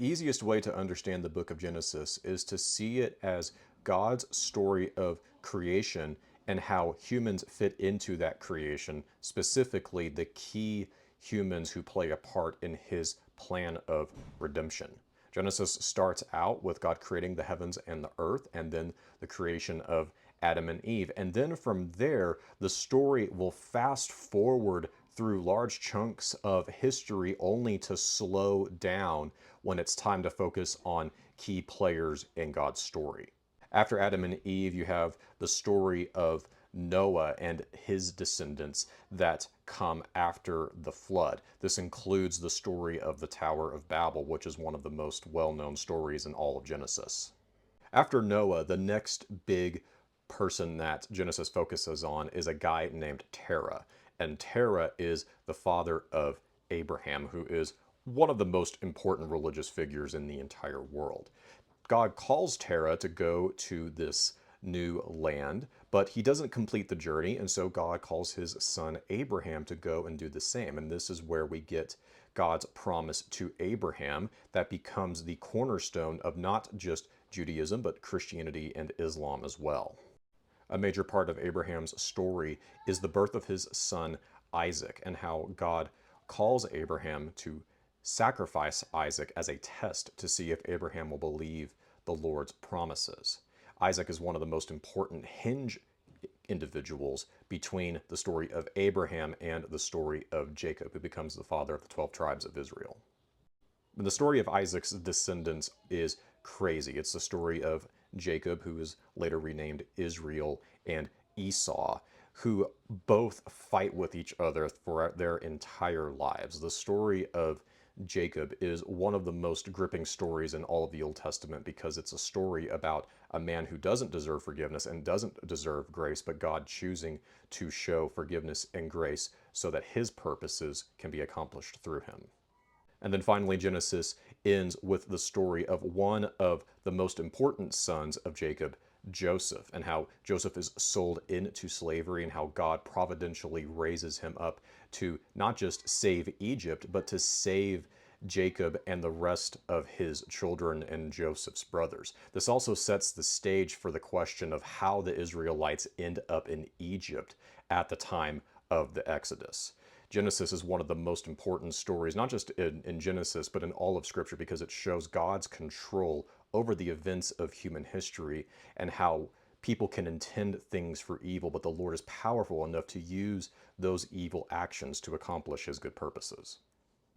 easiest way to understand the book of Genesis is to see it as God's story of creation and how humans fit into that creation, specifically the key humans who play a part in his plan of redemption. Genesis starts out with God creating the heavens and the earth, and then the creation of Adam and Eve. And then from there, the story will fast forward through large chunks of history only to slow down when it's time to focus on key players in God's story. After Adam and Eve, you have the story of Noah and his descendants that come after the flood. This includes the story of the Tower of Babel, which is one of the most well-known stories in all of Genesis. After Noah, the next big person that Genesis focuses on is a guy named Terah. And Terah is the father of Abraham, who is one of the most important religious figures in the entire world. God calls Terah to go to this new land, but he doesn't complete the journey, and so God calls his son Abraham to go and do the same. And this is where we get God's promise to Abraham that becomes the cornerstone of not just Judaism, but Christianity and Islam as well. A major part of Abraham's story is the birth of his son Isaac and how God calls Abraham to sacrifice Isaac as a test to see if Abraham will believe the Lord's promises. Isaac is one of the most important hinge individuals between the story of Abraham and the story of Jacob, who becomes the father of the 12 tribes of Israel. And the story of Isaac's descendants is crazy. It's the story of Jacob, who is later renamed Israel, and Esau, who both fight with each other for their entire lives. The story of Jacob is one of the most gripping stories in all of the Old Testament because it's a story about a man who doesn't deserve forgiveness and doesn't deserve grace, but God choosing to show forgiveness and grace so that his purposes can be accomplished through him. And then finally, Genesis ends with the story of one of the most important sons of Jacob, Joseph, and how Joseph is sold into slavery and how God providentially raises him up to not just save Egypt, but to save Jacob and the rest of his children and Joseph's brothers. This also sets the stage for the question of how the Israelites end up in Egypt at the time of the Exodus. Genesis is one of the most important stories, not just in Genesis, but in all of Scripture, because it shows God's control over the events of human history and how people can intend things for evil, but the Lord is powerful enough to use those evil actions to accomplish his good purposes.